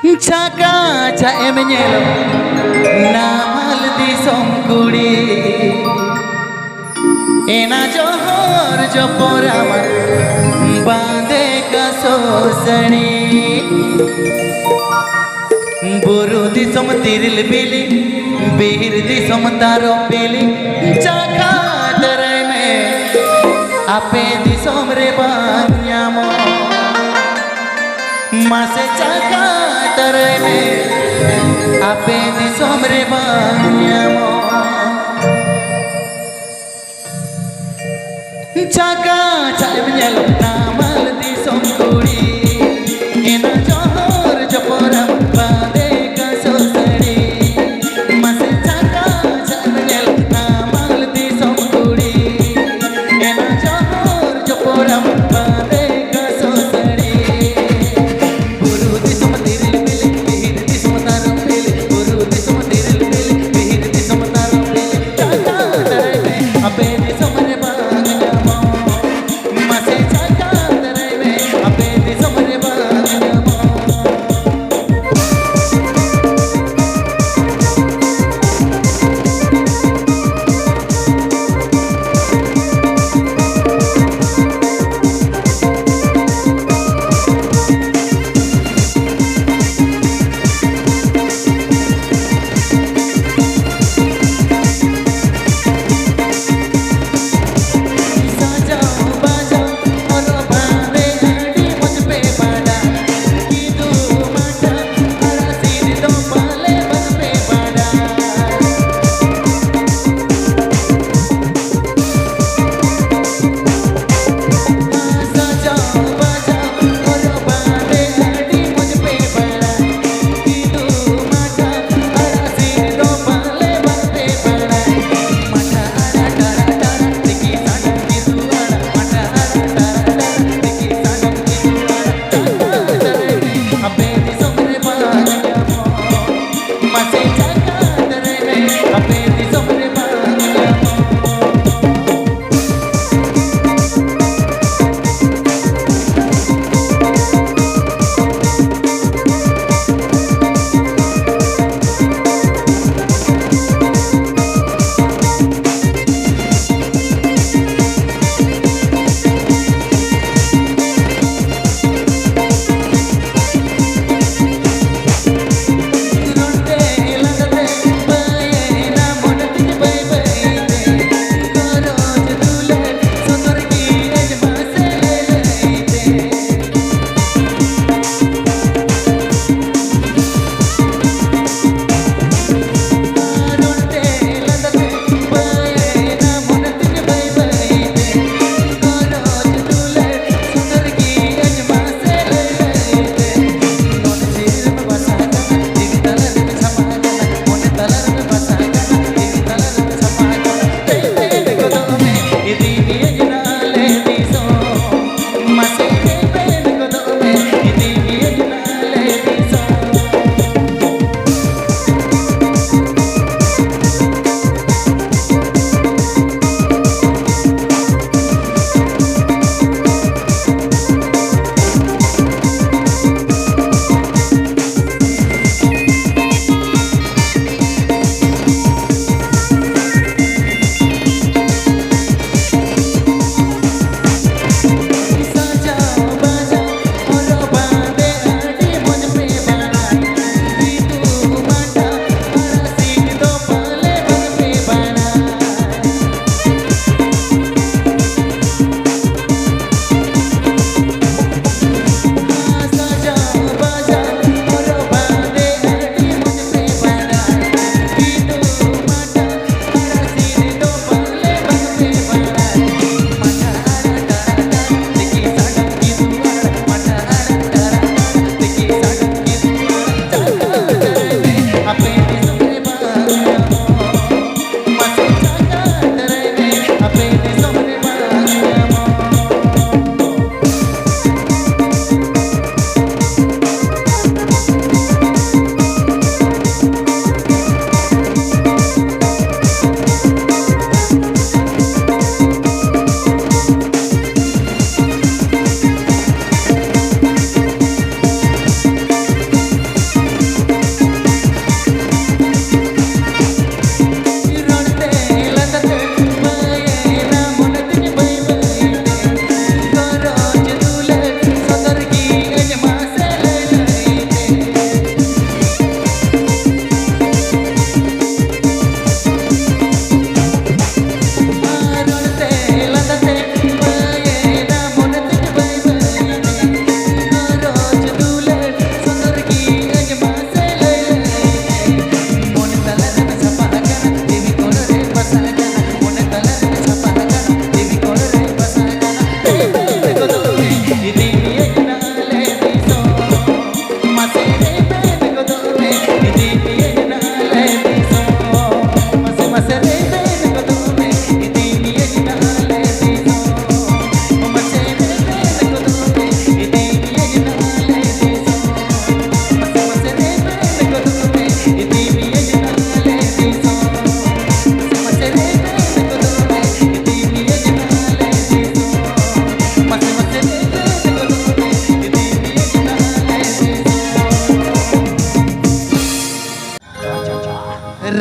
Chaka chae menyelo namal di songkudi ena johor joporama bande kasosani buru di som tiril bili bihir di som taro bili chaka tarai me ape di som re banyamo mase chaka tarai me ape di som re banyamo chaka chae menyelo namal di songkudi ena johor joporam bande kasosani mase chaka chae menyelo namal di songkudi ena johor joporam bande kasosani buru di som tiril bili bihir di som taro bili buru di som tiril bili bihir di som taro bili chaka tarai me ape di som re banyamo mase chaka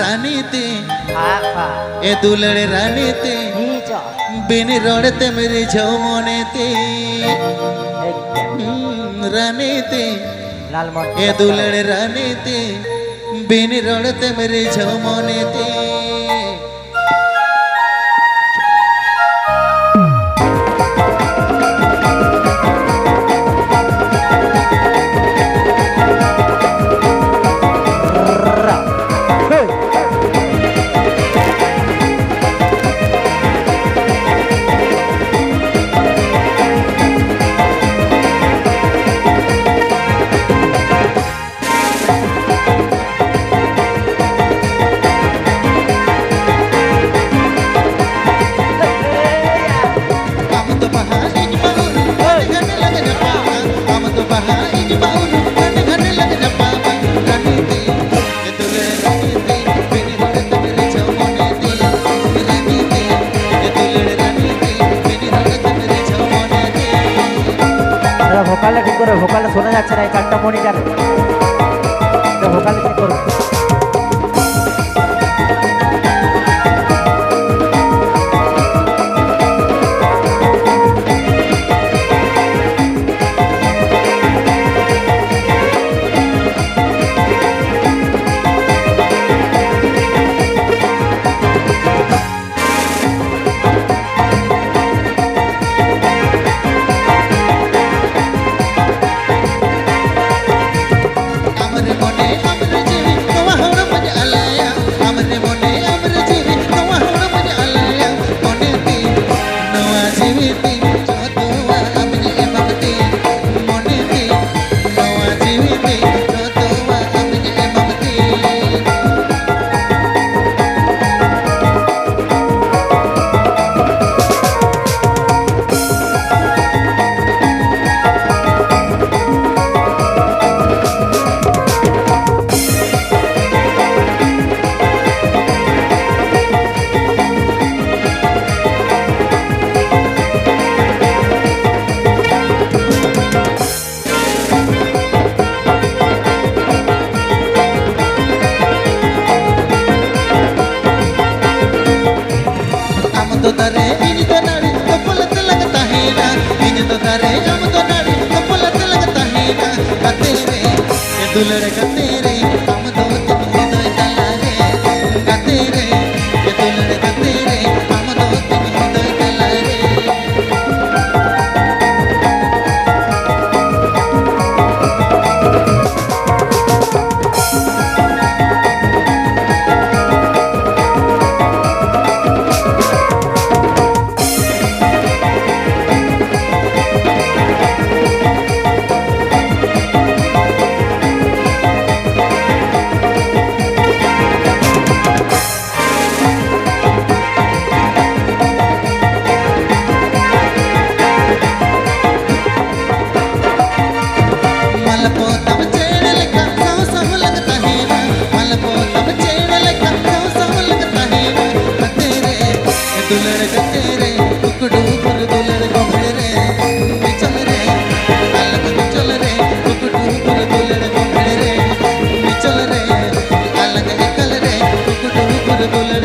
रानी ते आखा ए दुलड़ रानी ते नीचा बिन रोड़ते मेरे झमने ते रानी ते लालमोहन ए दुलड़ रानी ते बिन रोड़ते मेरे झमने ते ভোকালটা ঠিক করো, ভোকালটা শোনা যাচ্ছে না এই চারটা মনিটারে, ভোকালটা ঠিক করো। दुलड़ गते रे हम दो तुम हृदय तला रे गते रे ये दुलड़ गते रे हम दो तुम हृदय तला रे दुलड़ गते रे टुकड़ू पर दुलड़ गोभड़ रे चल रे अलग चल रे टुकड़ू पर दुलड़ गोभड़ रे चल रे अलग निकल रे टुकड़ू पर दुलड़